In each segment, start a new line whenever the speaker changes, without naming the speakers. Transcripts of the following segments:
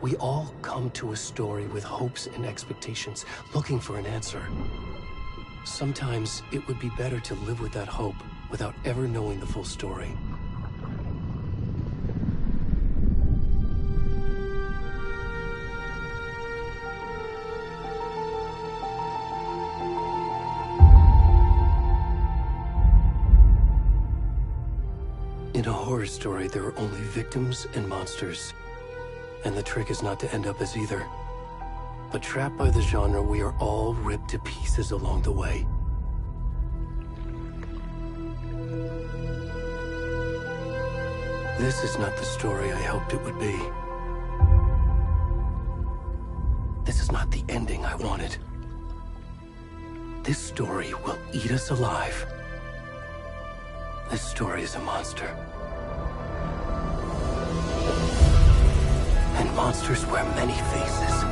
We all come to a story with hopes and expectations, looking for an answer. Sometimes it would be better to live with that hope without ever knowing the full story. In a horror story, there are only victims and monsters. And the trick is not to end up as either. But trapped by the genre, we are all ripped to pieces along the way. This is not the story I hoped it would be. This is not the ending I wanted. This story will eat us alive. This story is a monster. And monsters wear many faces.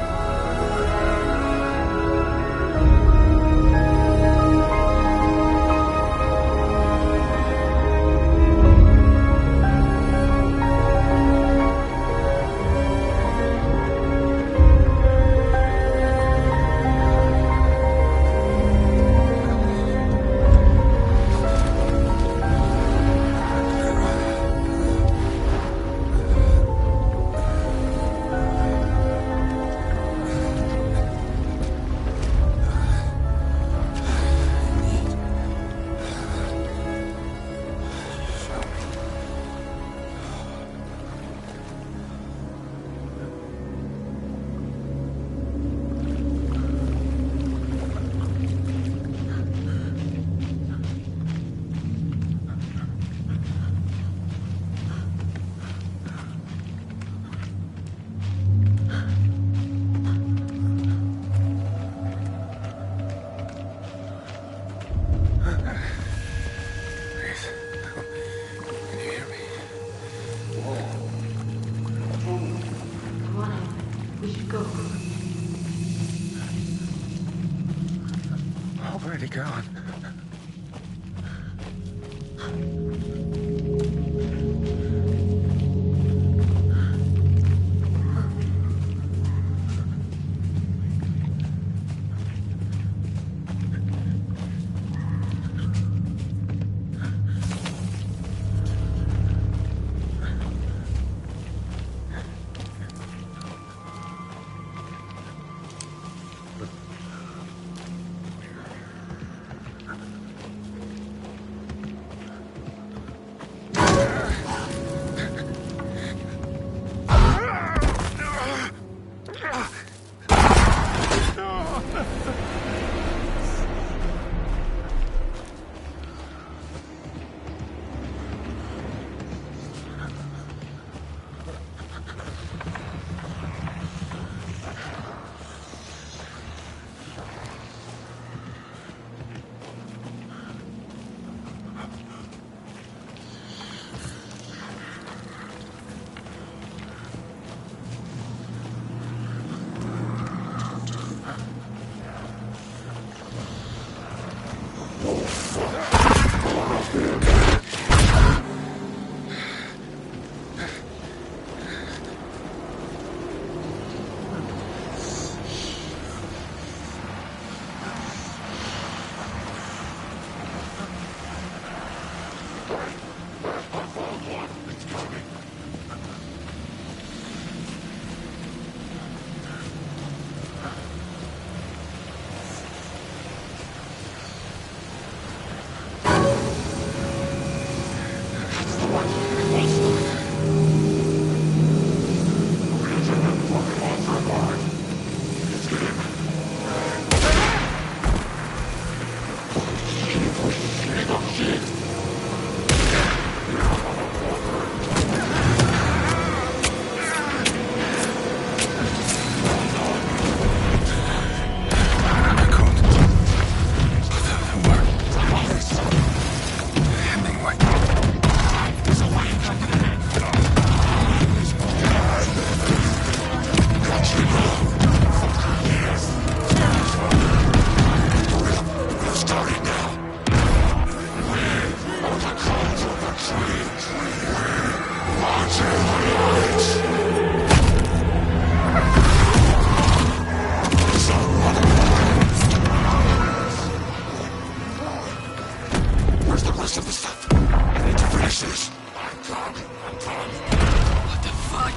Already gone.
rest of the stuff. I need to finish this.
What the fuck?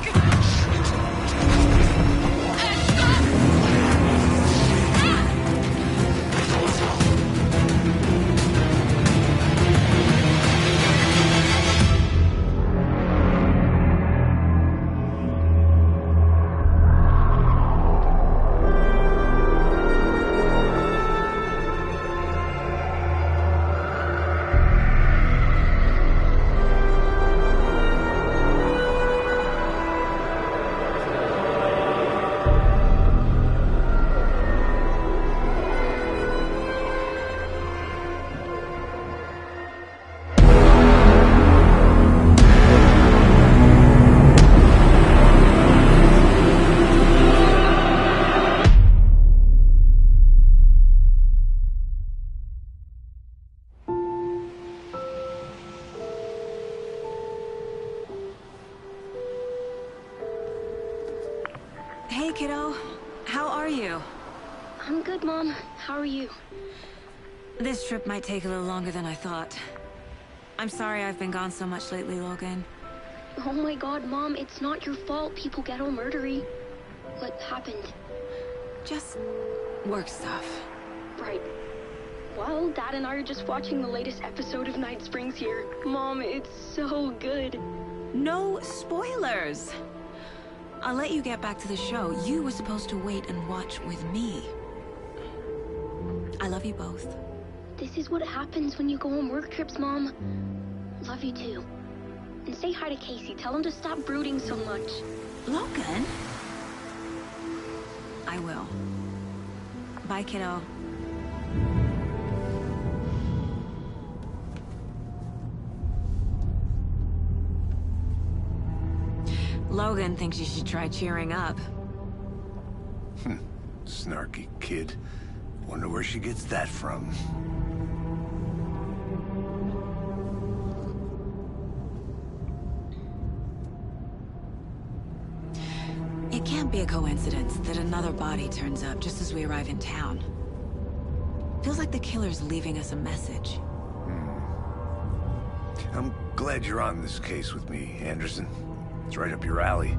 Hey, kiddo. How are you?
I'm good, Mom. How are you?
This trip might take a little longer than I thought. I'm sorry I've been gone so much lately, Logan.
Oh my god, Mom, it's not your fault people get all murdery. What happened?
Just work stuff.
Right. Well, Dad and I are just watching the latest episode of Night Springs here. Mom, it's so good.
No spoilers! I'll let you get back to the show. You were supposed to wait and watch with me. I love you both.
This is what happens when you go on work trips, Mom. Love you too. And say hi to Casey. Tell him to stop brooding so much.
Logan? I will. Bye, kiddo. Logan thinks you should try cheering up.
Snarky kid. Wonder where she gets that from.
It can't be a coincidence that another body turns up just as we arrive in town. Feels like the killer's leaving us a message.
I'm glad you're on this case with me, Anderson. It's right up your alley.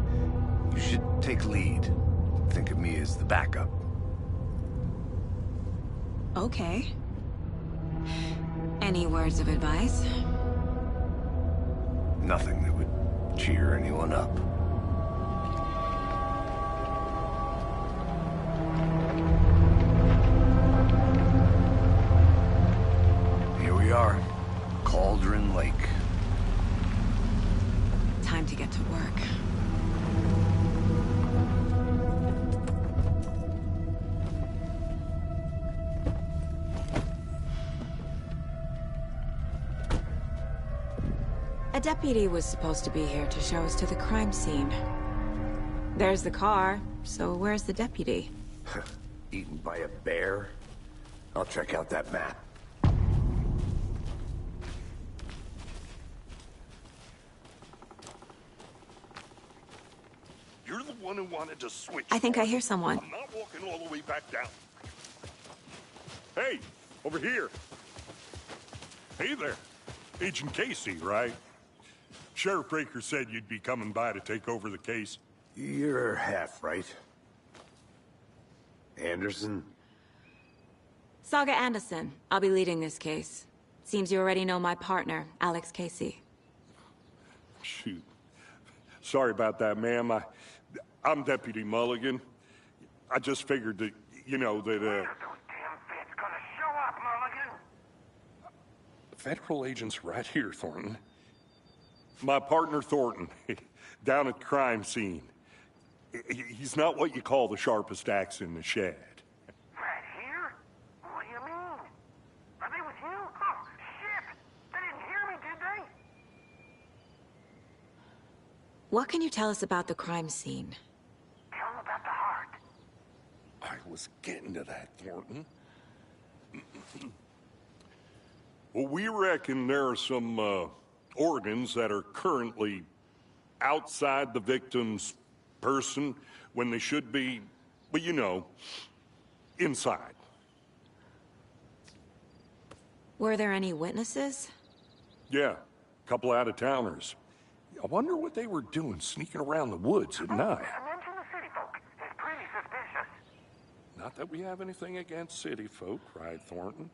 You should take lead. Think of me as the backup.
Okay. Any words of advice?
Nothing that would cheer anyone up. Here we are. Cauldron Lake.
Time to get to work. A deputy was supposed to be here to show us to the crime scene. There's the car, so where's the deputy?
Eaten by a bear? I'll check out that map.
You're the one who wanted to switch.
I think I hear someone.
I'm not walking all the way back down. Hey, over here. Hey there. Agent Casey, right? Sheriff Breaker said you'd be coming by to take over the case.
You're half right. Anderson?
Saga Anderson. I'll be leading this case. Seems you already know my partner, Alex Casey.
Shoot. Sorry about that, ma'am. I'm Deputy Mulligan. I just figured that, you know, that,
Those damn feds gonna show up, Mulligan?
Federal agent's right here, Thornton. My partner, Thornton, down at the crime scene. He's not what you call the sharpest axe in the shed.
Right here? What do you mean? Are they with you? Oh, shit! They didn't hear me, did they?
What can you tell us about the crime scene?
Tell them about the heart.
I was getting to that, Thornton. Well, we reckon there are some, organs that are currently outside the victim's person when they should be, well, you know, inside.
Were there any witnesses?
Yeah, a couple out-of-towners. I wonder what they were doing sneaking around the woods at night.
Mention the city folk. It's pretty suspicious.
Not that we have anything against city folk, cried Thornton.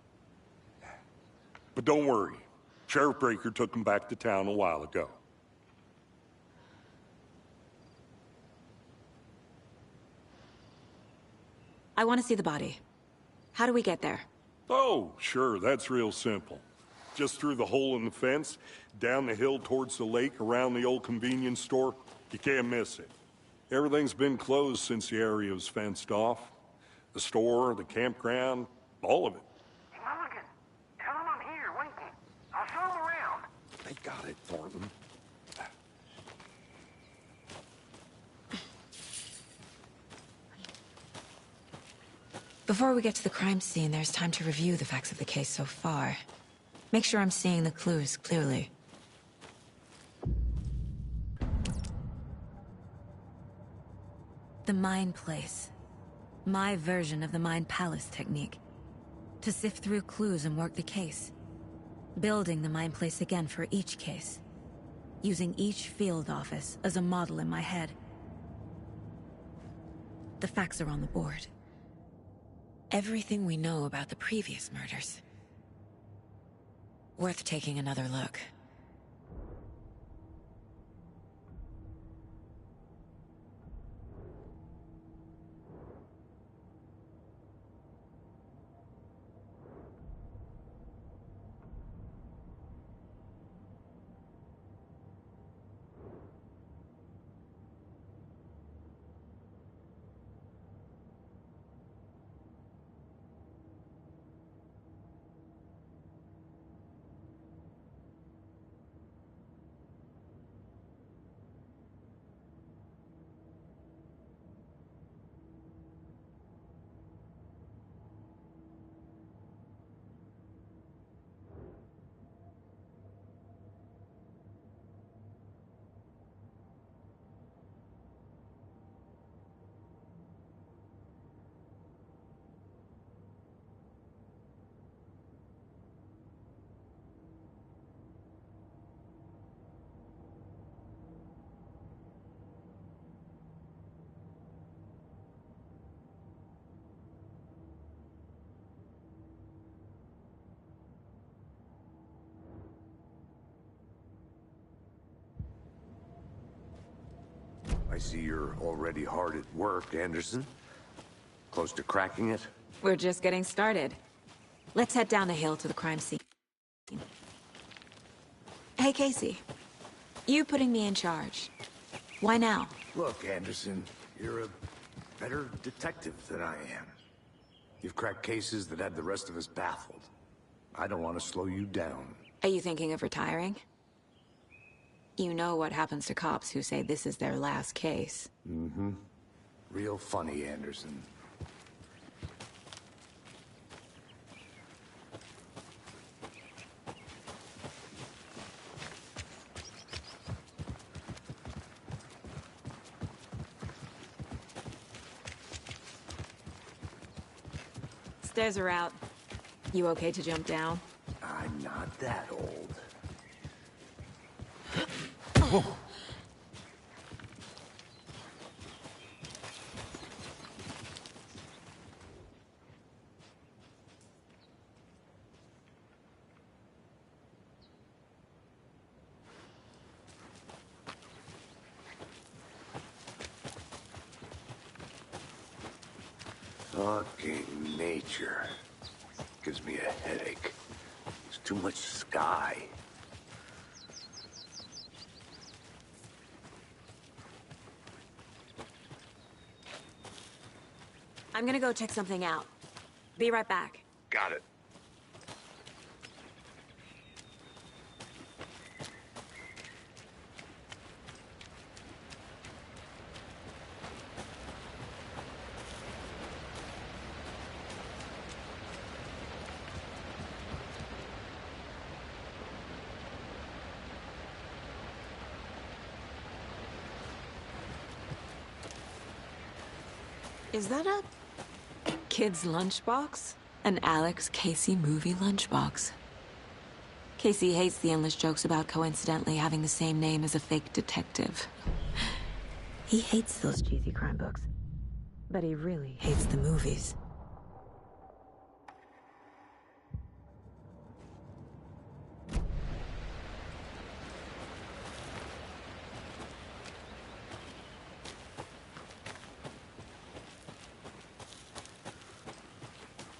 But don't worry. Sheriff Breaker took them back to town a while ago.
I want to see the body. How do we get there?
Oh, sure, that's real simple. Just through the hole in the fence, down the hill towards the lake, around the old convenience store. You can't miss it. Everything's been closed since the area was fenced off. The store, the campground, all of it.
Hey, Mulligan, tell him I'm here waiting. I'll show him around.
They got it, Thornton.
Before we get to the crime scene, there's time to review the facts of the case so far. Make sure I'm seeing the clues clearly. The Mind Place. My version of the Mind Palace technique. To sift through clues and work the case. Building the Mind Place again for each case. Using each field office as a model in my head. The facts are on the board. Everything we know about the previous murders. Worth taking another look.
I see you're already hard at work, Anderson. Close to cracking it?
We're just getting started. Let's head down the hill to the crime scene. Hey, Casey. You putting me in charge. Why now?
Look, Anderson, you're a better detective than I am. You've cracked cases that had the rest of us baffled. I don't want to slow you down.
Are you thinking of retiring? You know what happens to cops who say this is their last case.
Mm-hmm. Real funny, Anderson.
Stairs are out. You okay to jump down?
I'm not that old. Fucking nature. Gives me a headache. There's too much sky.
I'm gonna go check something out. Be right back.
Got it.
Is that a kid's lunchbox? An Alex Casey movie lunchbox. Casey hates the endless jokes about coincidentally having the same name as a fake detective. He hates those cheesy crime books. But he really hates the movies.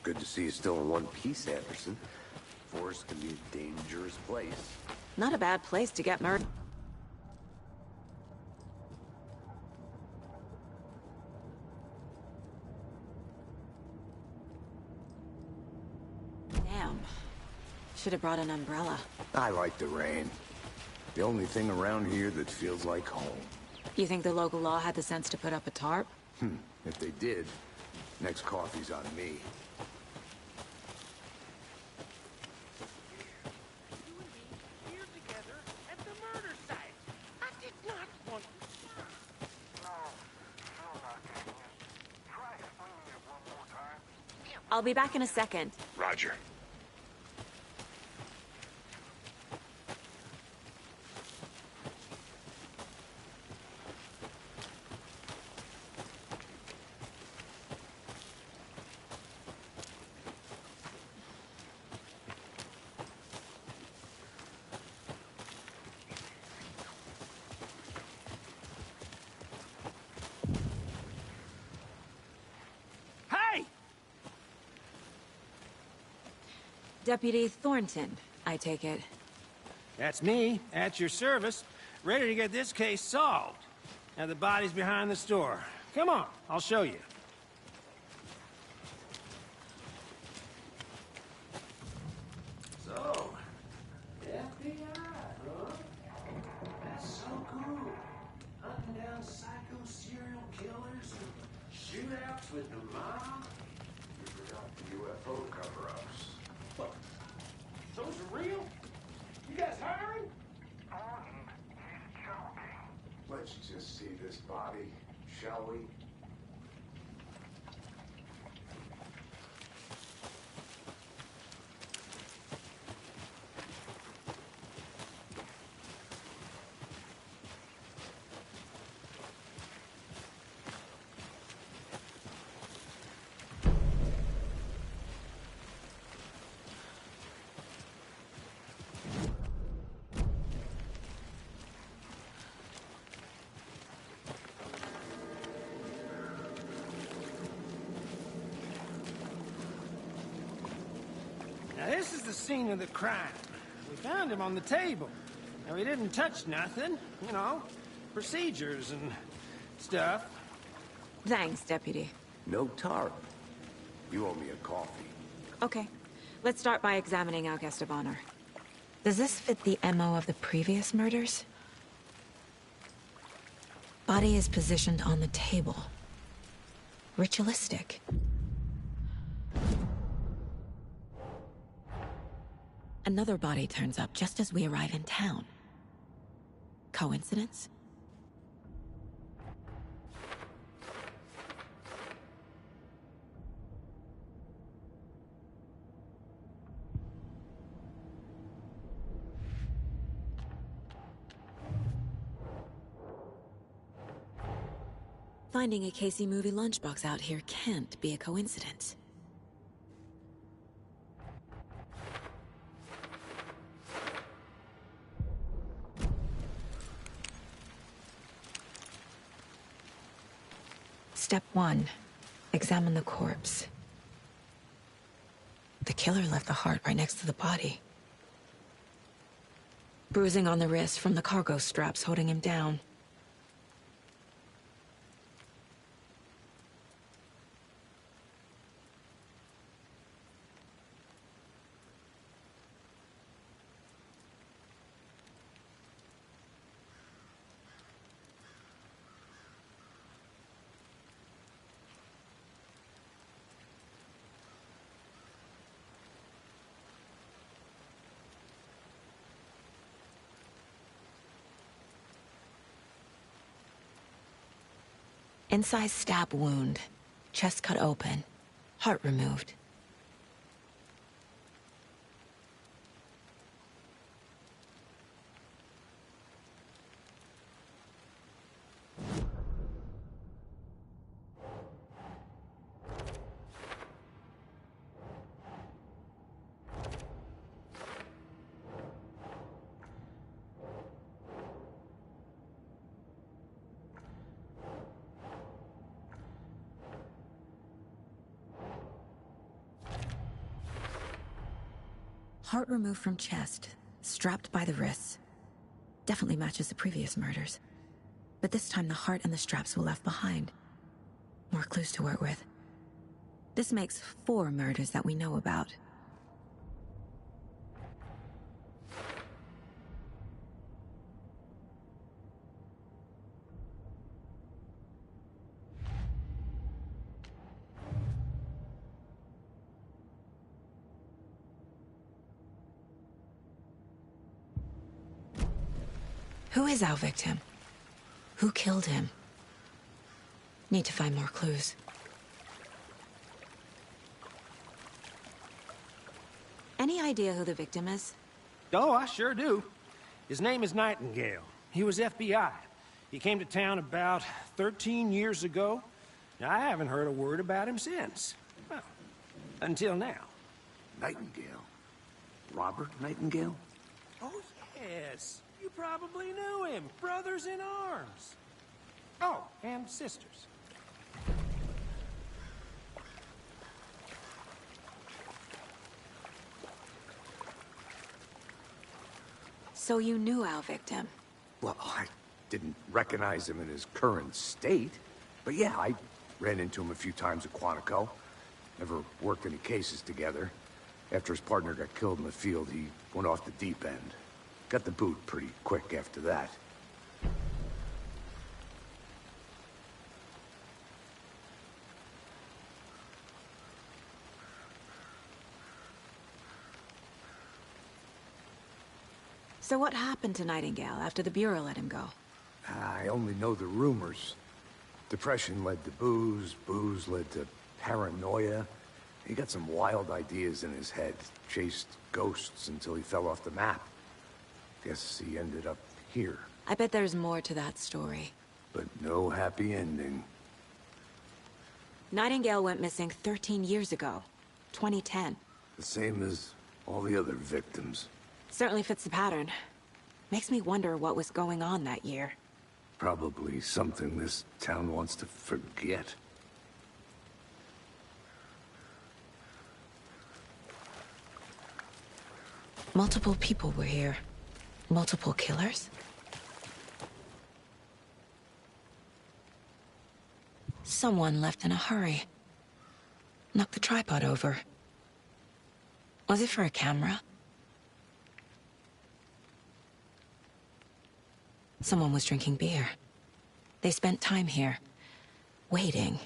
Good to see you still in one piece, Anderson. Forest can be a dangerous place.
Not a bad place to get murdered. Damn. Should have brought an umbrella.
I like the rain. The only thing around here that feels like home.
You think the local law had the sense to put up a tarp?
If they did, next coffee's on me.
I'll be back in a second.
Roger.
Deputy Thornton, I take it.
That's me, at your service, ready to get this case solved. Now the body's behind the store. Come on, I'll show you. So, FBI, huh? That's so cool. Hunting down psycho serial killers and shootouts with the mob.
You forgot the UFO cover-ups.
What? Those are real? You guys hiring?
He's joking.
Let's just see this body, shall we?
Now, this is the scene of the crime. We found him on the table. Now, he didn't touch nothing, you know, procedures and stuff.
Thanks, Deputy.
No tarp. You owe me a coffee.
Okay. Let's start by examining our guest of honor. Does this fit the MO of the previous murders? Body is positioned on the table. Ritualistic. Another body turns up just as we arrive in town. Coincidence? Finding a Casey movie lunchbox out here can't be a coincidence. Step 1. Examine the corpse. The killer left the heart right next to the body. Bruising on the wrist from the cargo straps holding him down. Incised stab wound, chest cut open, heart removed. Heart removed from chest, strapped by the wrists. Definitely matches the previous murders. But this time the heart and the straps were left behind. More clues to work with. This makes 4 murders that we know about. Who is our victim? Who killed him? Need to find more clues. Any idea who the victim is?
Oh, I sure do. His name is Nightingale. He was FBI. He came to town about 13 years ago. I haven't heard a word about him since. Well, until now.
Nightingale? Robert Nightingale?
Oh, yes. You probably knew him. Brothers in arms. Oh, and sisters.
So you knew our victim?
Well, I didn't recognize him in his current state. But yeah, I ran into him a few times at Quantico. Never worked any cases together. After his partner got killed in the field, he went off the deep end. Got the boot pretty quick after that.
So what happened to Nightingale after the Bureau let him go?
I only know the rumors. Depression led to booze, booze led to paranoia. He got some wild ideas in his head, chased ghosts until he fell off the map. Guess he ended up here.
I bet there's more to that story.
But no happy ending.
Nightingale went missing 13 years ago. 2010.
The same as all the other victims.
Certainly fits the pattern. Makes me wonder what was going on that year.
Probably something this town wants to forget.
Multiple people were here. Multiple killers? Someone left in a hurry. Knocked the tripod over. Was it for a camera? Someone was drinking beer. They spent time here, waiting.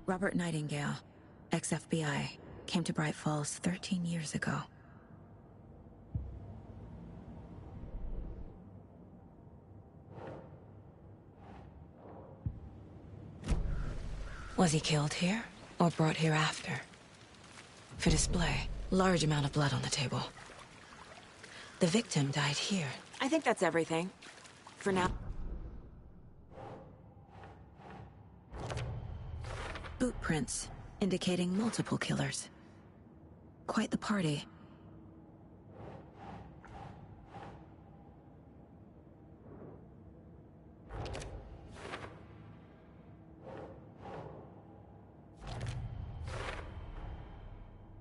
Robert Nightingale, ex-FBI, came to Bright Falls 13 years ago. Was he killed here, or brought here after? For display, large amount of blood on the table. The victim died here. I think that's everything. For now. Boot prints, indicating multiple killers. Quite the party.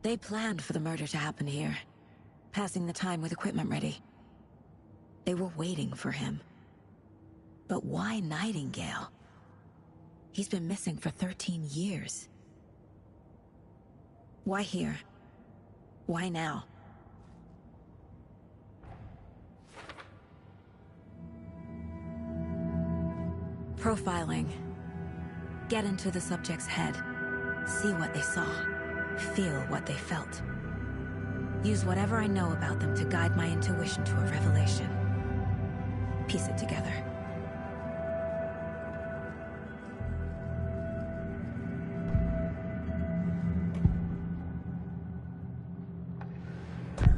They planned for the murder to happen here, passing the time with equipment ready. They were waiting for him. But why Nightingale? He's been missing for 13 years. Why here? Why now? Profiling. Get into the subject's head. See what they saw. Feel what they felt. Use whatever I know about them to guide my intuition to a revelation. piece it together.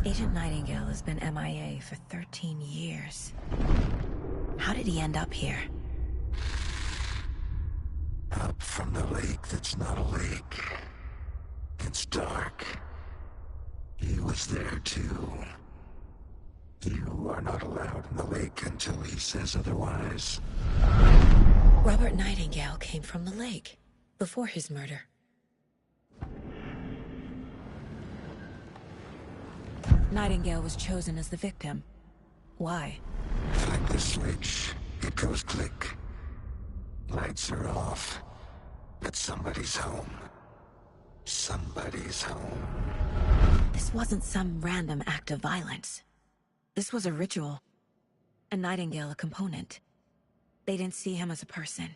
Agent Nightingale has been MIA for 13 years. How did he end up here?
Up from the lake that's not a lake. It's dark. He was there too. You are not allowed in the lake until he says otherwise.
Robert Nightingale came from the lake, before his murder. Nightingale was chosen as the victim. Why?
Flick the switch. It goes click. Lights are off. But somebody's home. Somebody's home.
This wasn't some random act of violence. This was a ritual. And Nightingale a component. They didn't see him as a person.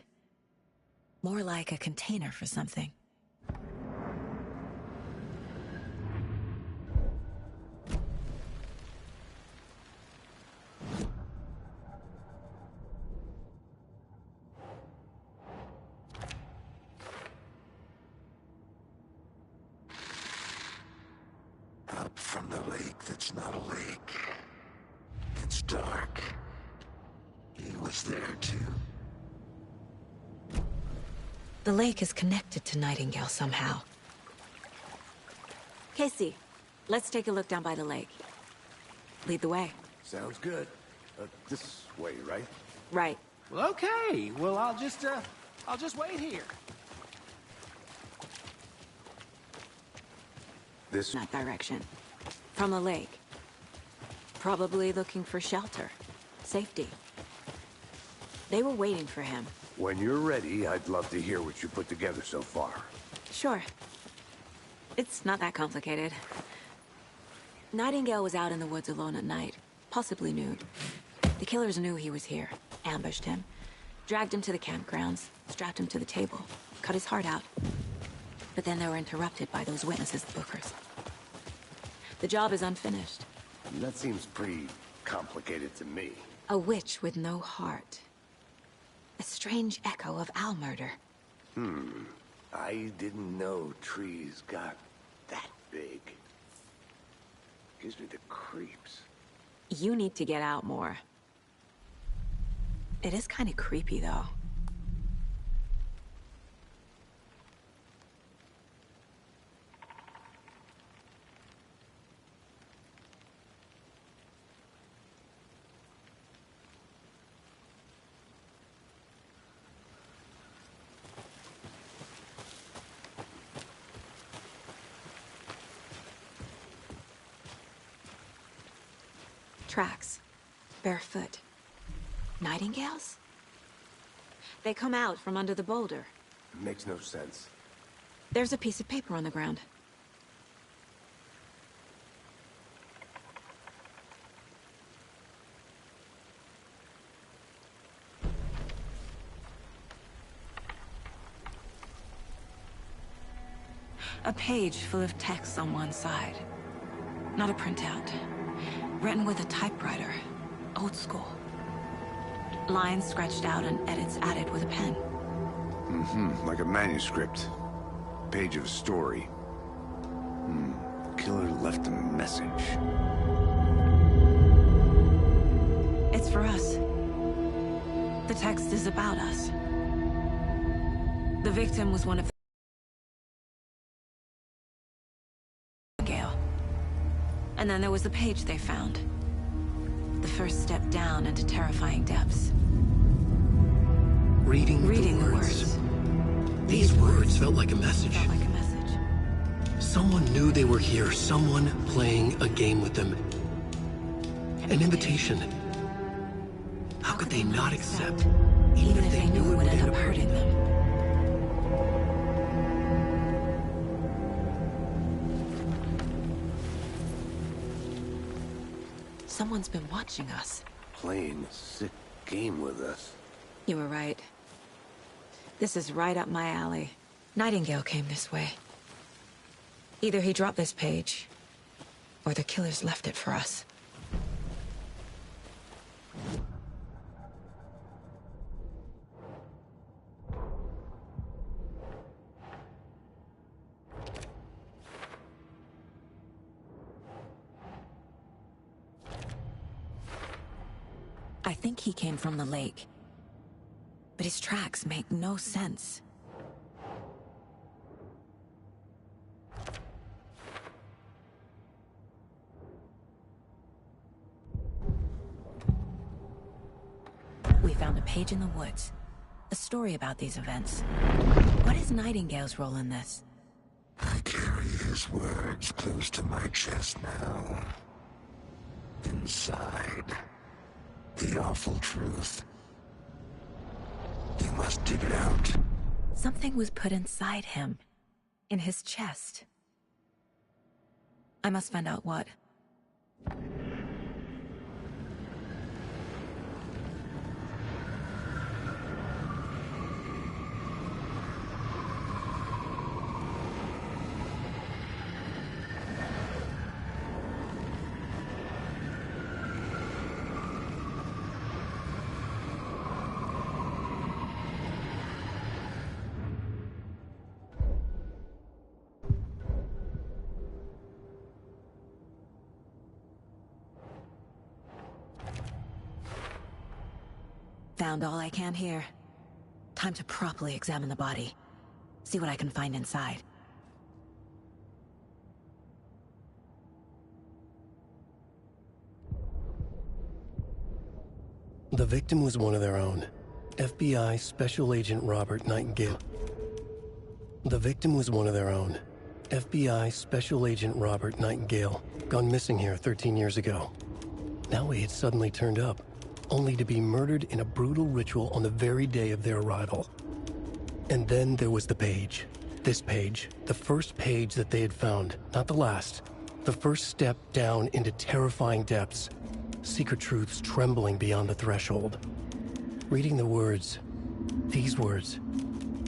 More like a container for something.
Up from the lake that's not a lake. It's dark. He was there too.
The lake is connected to Nightingale somehow. Casey, let's take a look down by the lake. Lead the way.
Sounds good. This way, right?
Right.
Well, okay. Well, I'll just wait here.
This...
That direction. From the lake. Probably looking for shelter. Safety. They were waiting for him.
When you're ready, I'd love to hear what you put together so far.
Sure. It's not that complicated. Nightingale was out in the woods alone at night, possibly nude. The killers knew he was here, ambushed him, dragged him to the campgrounds, strapped him to the table, cut his heart out. But then they were interrupted by those witnesses, the Bookers. The job is unfinished.
That seems pretty complicated to me.
A witch with no heart. A strange echo of Al murder.
I didn't know trees got that big. Gives me the creeps.
You need to get out more. It is kind of creepy, though. Tracks. Barefoot. Nightingales? They come out from under the boulder.
Makes no sense.
There's a piece of paper on the ground. A page full of text on one side. Not a printout. Written with a typewriter. Old school. Lines scratched out and edits added with a pen.
Like a manuscript. Page of a story. Killer left a message.
It's for us. The text is about us. The victim was one of Gale. And then there was the page they found. The first step down into terrifying depths.
Reading the words. These words felt like a message.
Felt like a message.
Someone knew they were here, someone playing a game with them. An invitation. How could they not accept, even if they knew it would end up hurting them?
Someone's been watching us.
Playing a sick game with us.
You were right. This is right up my alley. Nightingale came this way. Either he dropped this page, or the killers left it for us. I think he came from the lake. But his tracks make no sense. We found a page in the woods. A story about these events. What is Nightingale's role in this?
I carry his words close to my chest now. Inside, the awful truth. You must dig it out.
Something was put inside him. In his chest. I must find out what. Found all I can here. Time to properly examine the body. See what I can find inside.
The victim was one of their own. FBI Special Agent Robert Nightingale. The victim was one of their own. FBI Special Agent Robert Nightingale, gone missing here 13 years ago. Now he had suddenly turned up, only to be murdered in a brutal ritual on the very day of their arrival. And then there was the page. This page, the first page that they had found, not the last. The first step down into terrifying depths. Secret truths trembling beyond the threshold. Reading the words, these words,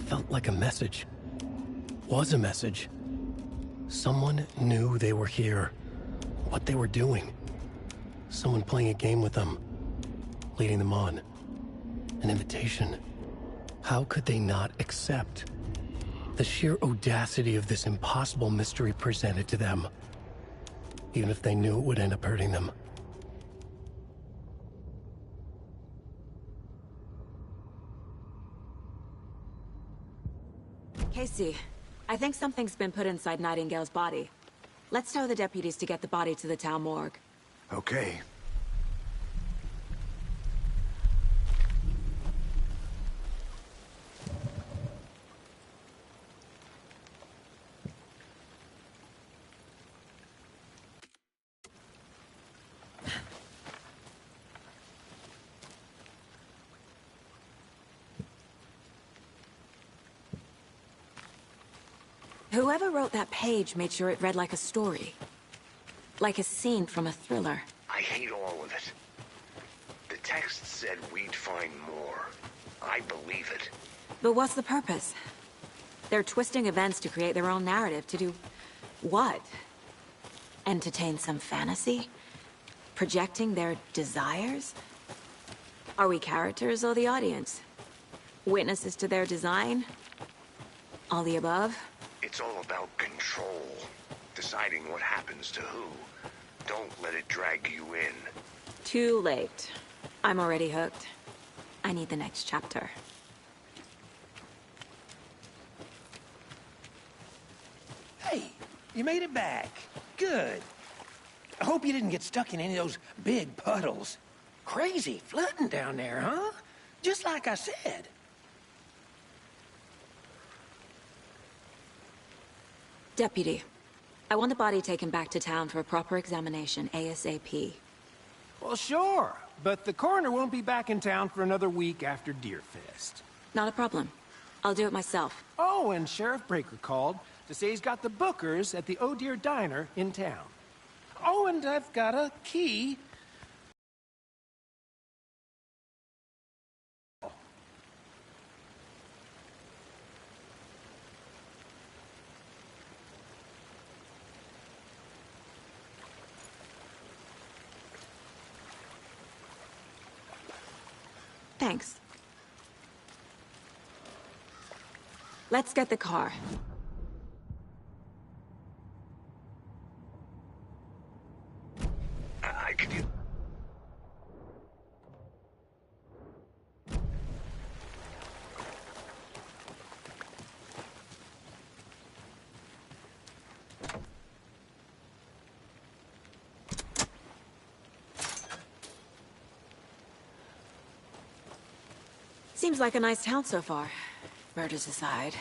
felt like a message. Was a message. Someone knew they were here. What they were doing. Someone playing a game with them. Leading them on. An invitation. How could they not accept? The sheer audacity of this impossible mystery presented to them. Even if they knew it would end up hurting them.
Casey, I think something's been put inside Nightingale's body. Let's tell the deputies to get the body to the town morgue.
Okay.
Whoever wrote that page made sure it read like a story. Like a scene from a thriller.
I hate all of it. The text said we'd find more. I believe it.
But what's the purpose? They're twisting events to create their own narrative to do... what? Entertain some fantasy? Projecting their desires? Are we characters or the audience? Witnesses to their design? All the above?
It's all about control. Deciding what happens to who. Don't let it drag you in.
Too late. I'm already hooked. I need the next chapter.
Hey, you made it back. Good. I hope you didn't get stuck in any of those big puddles. Crazy flooding down there, huh? Just like I said.
Deputy, I want the body taken back to town for a proper examination, ASAP.
Well, sure, but the coroner won't be back in town for another week after Deerfest.
Not a problem. I'll do it myself.
Oh, and Sheriff Breaker called to say he's got the bookers at the Oh Dear Diner in town. Oh, and I've got a key.
Thanks. Let's get the car.
I could use...
Seems like a nice town so far. Murders aside.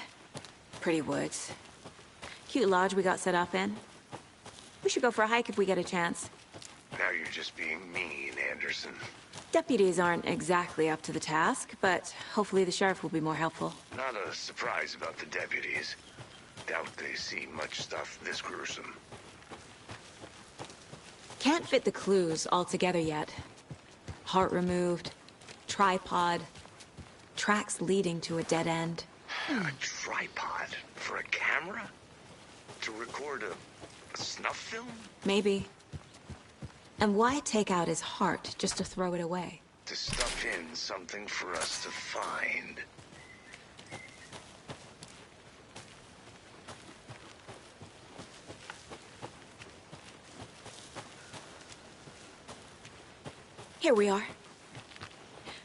Pretty woods. Cute lodge we got set up in. We should go for a hike if we get a chance.
Now you're just being mean, Anderson.
Deputies aren't exactly up to the task, but hopefully the sheriff will be more helpful.
Not a surprise about the deputies. Doubt they see much stuff this gruesome.
Can't fit the clues all together yet. Heart removed, tripod, tracks leading to a dead end.
A tripod for a camera? To record a snuff film?
Maybe. And why take out his heart just to throw it away?
To stuff in something for us to find.
Here we are.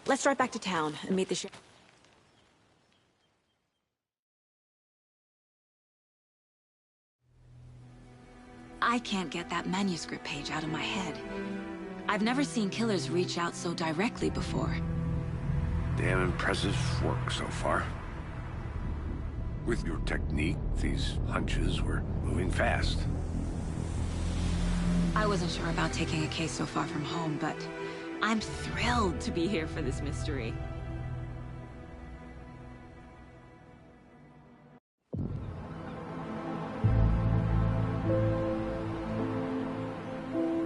Let's drive back to town and meet the sheriff. I can't get that manuscript page out of my head. I've never seen killers reach out so directly before.
Damn impressive work so far. With your technique, these hunches were moving fast.
I wasn't sure about taking a case so far from home, but I'm thrilled to be here for this mystery.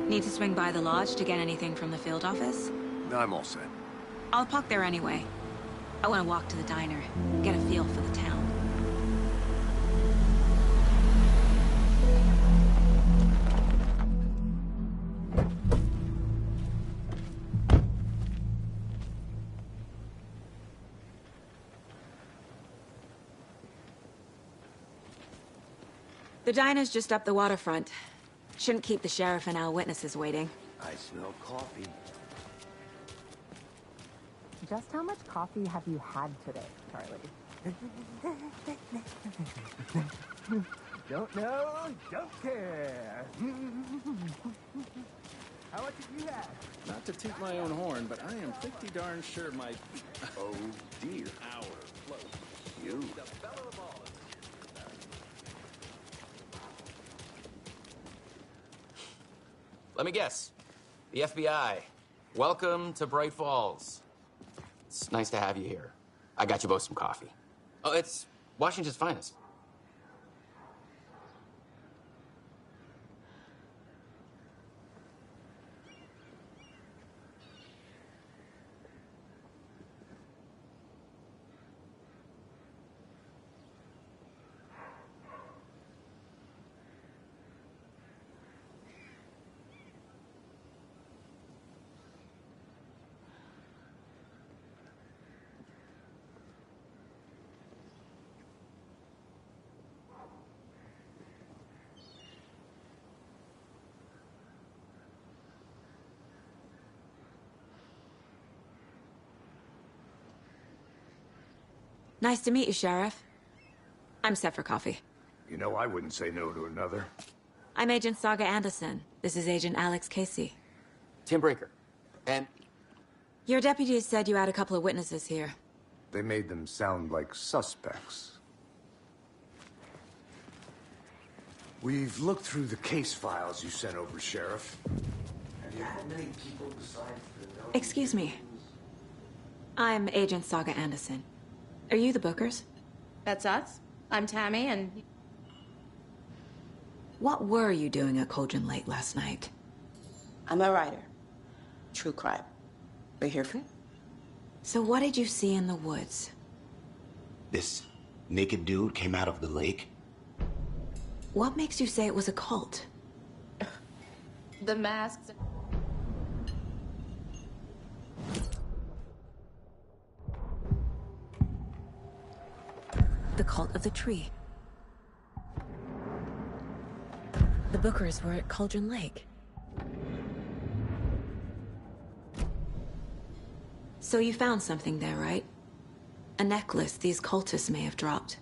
Need to swing by the lodge to get anything from the field office?
I'm all set.
I'll park there anyway. I want to walk to the diner, get a feel for the town. The diner's just up the waterfront. Shouldn't keep the sheriff and our witnesses waiting.
I smell coffee.
Just how much coffee have you had today, Charlie? Don't know, don't care. How much have you had?
Not to toot my own horn, but I am pretty darn sure my...
Oh dear.
Hour close.
You.
Let me guess. The FBI. Welcome to Bright Falls. It's nice to have you here. I got you both some coffee. Oh, it's Washington's finest.
Nice to meet you, Sheriff. I'm set for coffee.
You know, I wouldn't say no to another.
I'm Agent Saga Anderson. This is Agent Alex Casey.
Tim Breaker. And
Your deputies said you had a couple of witnesses here.
They made them sound like suspects. We've looked through the case files you sent over, Sheriff. Have you had many people besides the...
Excuse me. I'm Agent Saga Anderson. Are you the Bookers?
That's us. I'm Tammy, and...
What were you doing at Cauldron Lake last night?
I'm a writer. True crime. We here for it?
So what did you see in the woods?
This naked dude came out of the lake.
What makes you say it was a cult?
The masks...
The cult of the tree. The Bookers were at Cauldron Lake. So you found something there, right? A necklace these cultists may have dropped.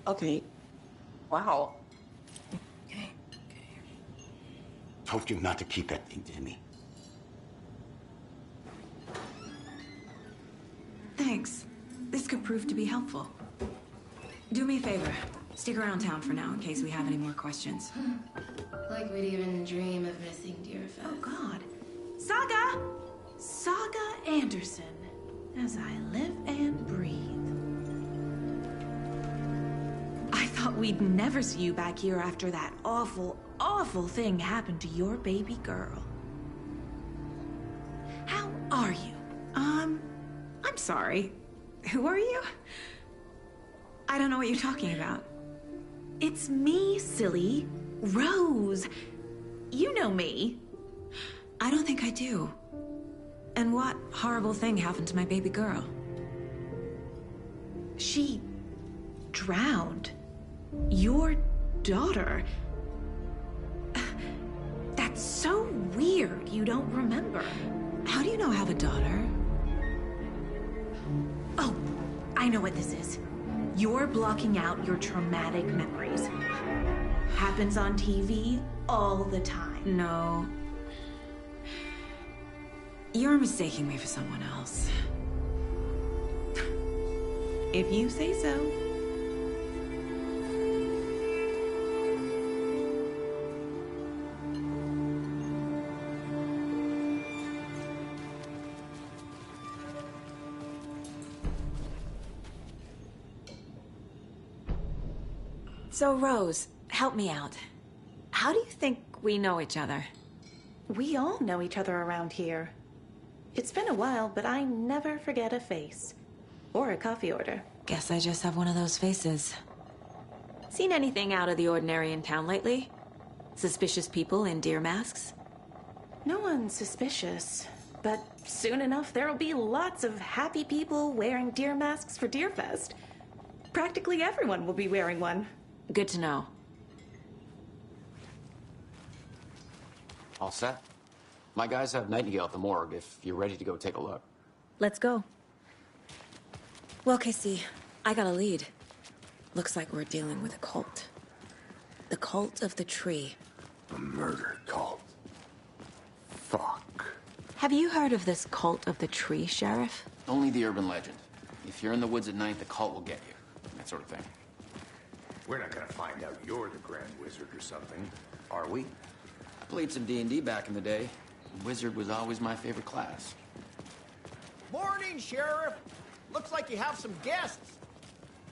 Okay. Wow.
Told you not to keep that thing to me.
Thanks. Thanks. This could prove to be helpful. Do me a favor. Stick around town for now in case we have any more questions.
Like we'd even dream of missing Deerfest.
Oh, God. Saga! Saga Anderson. As I live and breathe. I thought we'd never see you back here after that awful, awful thing happened to your baby girl. How are you? I'm sorry. Who are you? I don't know what you're talking about. It's me, silly. Rose. You know me.
I don't think I do. And what horrible thing happened to my baby girl?
She drowned. Your daughter. That's so weird you don't remember.
How do you know I have a daughter?
Oh, I know what this is. You're blocking out your traumatic memories. Happens on TV all the time.
No. You're mistaking me for someone else.
If you say so.
So, Rose, help me out. How do you think we know each other?
We all know each other around here. It's been a while, but I never forget a face. Or a coffee order.
Guess I just have one of those faces. Seen anything out of the ordinary in town lately? Suspicious people in deer masks?
No one's suspicious. But soon enough, there'll be lots of happy people wearing deer masks for Deerfest. Practically everyone will be wearing one.
Good to know.
All set? My guys have Nightingale at the morgue if you're ready to go take a look.
Let's go. Well, Casey, I got a lead. Looks like we're dealing with a cult. The cult of the tree.
A murder cult. Fuck.
Have you heard of this cult of the tree, Sheriff?
Only the urban legend. If you're in the woods at night, the cult will get you. That sort of thing.
We're not gonna find out you're the Grand Wizard or something, are we?
I played some D&D back in the day. Wizard was always my favorite class.
Morning, Sheriff. Looks like you have some guests.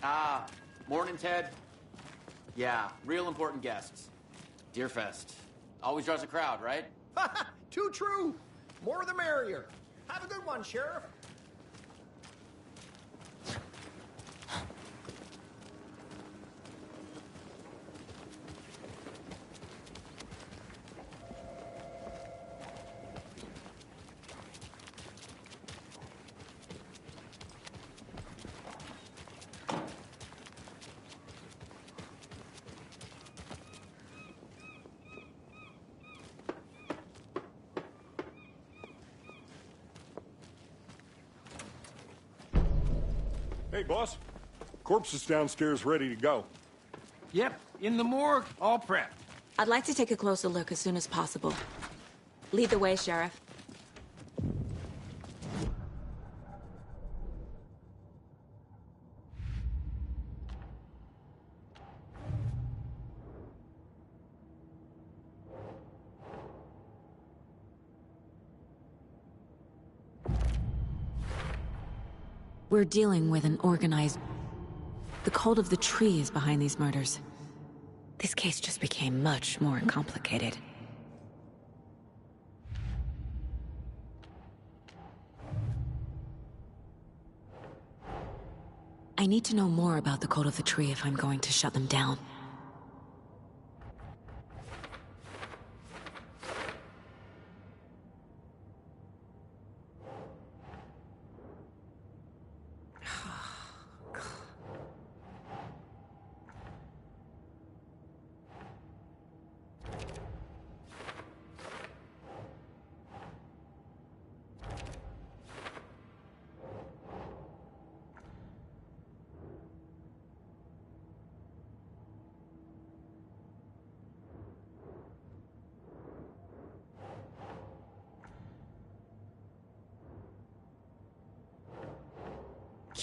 Ah, morning, Ted. Yeah, real important guests. Deerfest. Always draws a crowd, right?
Too true. More the merrier. Have a good one, Sheriff.
Hey, boss. Corpse is downstairs ready to go.
Yep, in the morgue, all prepped.
I'd like to take a closer look as soon as possible. Lead the way, Sheriff. We're dealing with an organized... The cult of the tree is behind these murders. This case just became much more complicated. I need to know more about the cult of the tree if I'm going to shut them down.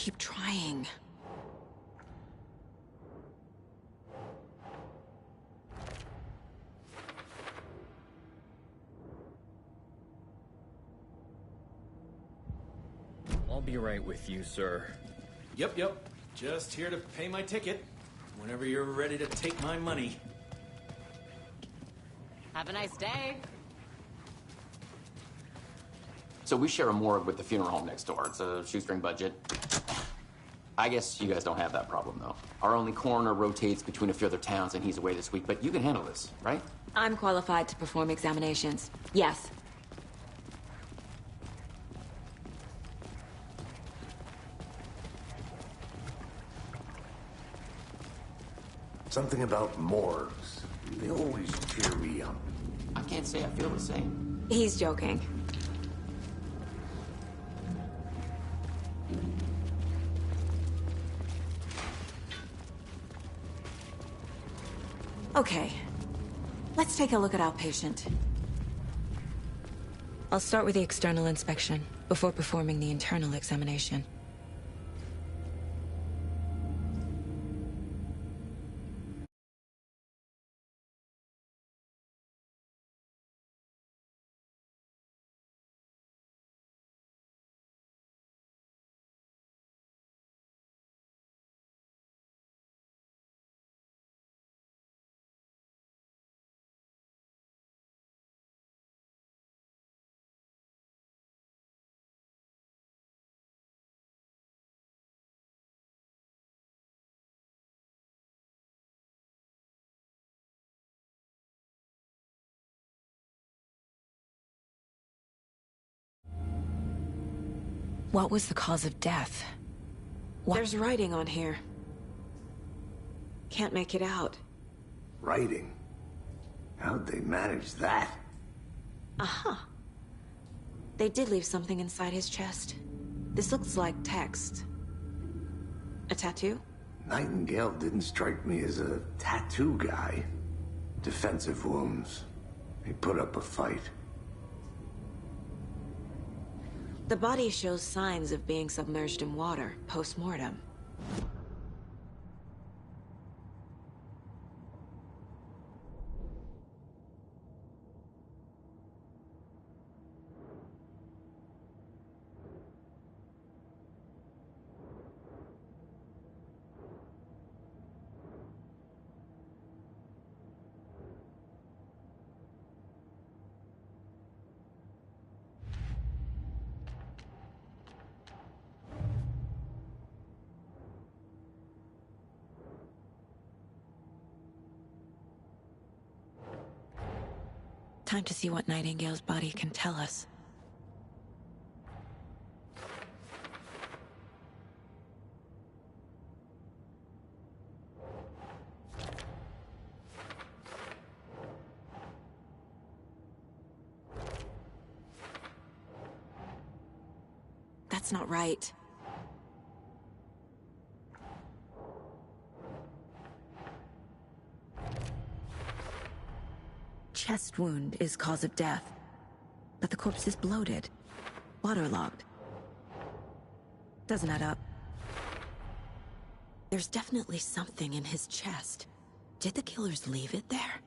keep trying.
I'll be right with you, sir.
Yep. Just here to pay my ticket. Whenever you're ready to take my money.
Have a nice day.
So we share a morgue with the funeral home next door. It's a shoestring budget. I guess you guys don't have that problem, though. Our only coroner rotates between a few other towns, and he's away this week. But you can handle this, right?
I'm qualified to perform examinations. Yes.
Something about morgues. They always cheer me up.
I can't say I feel the same.
He's joking. Okay. Let's take a look at our patient. I'll start with the external inspection before performing the internal examination. What was the cause of death? There's writing on here. Can't make it out.
Writing? How'd they manage that?
Uh-huh. They did leave something inside his chest. This looks like text. A tattoo?
Nightingale didn't strike me as a tattoo guy. Defensive wounds. He put up a fight.
The body shows signs of being submerged in water, post-mortem. Time to see what Nightingale's body can tell us. That's not right. Chest wound is cause of death, but the corpse is bloated, waterlogged. Doesn't add up. There's definitely something in his chest. Did the killers leave it there?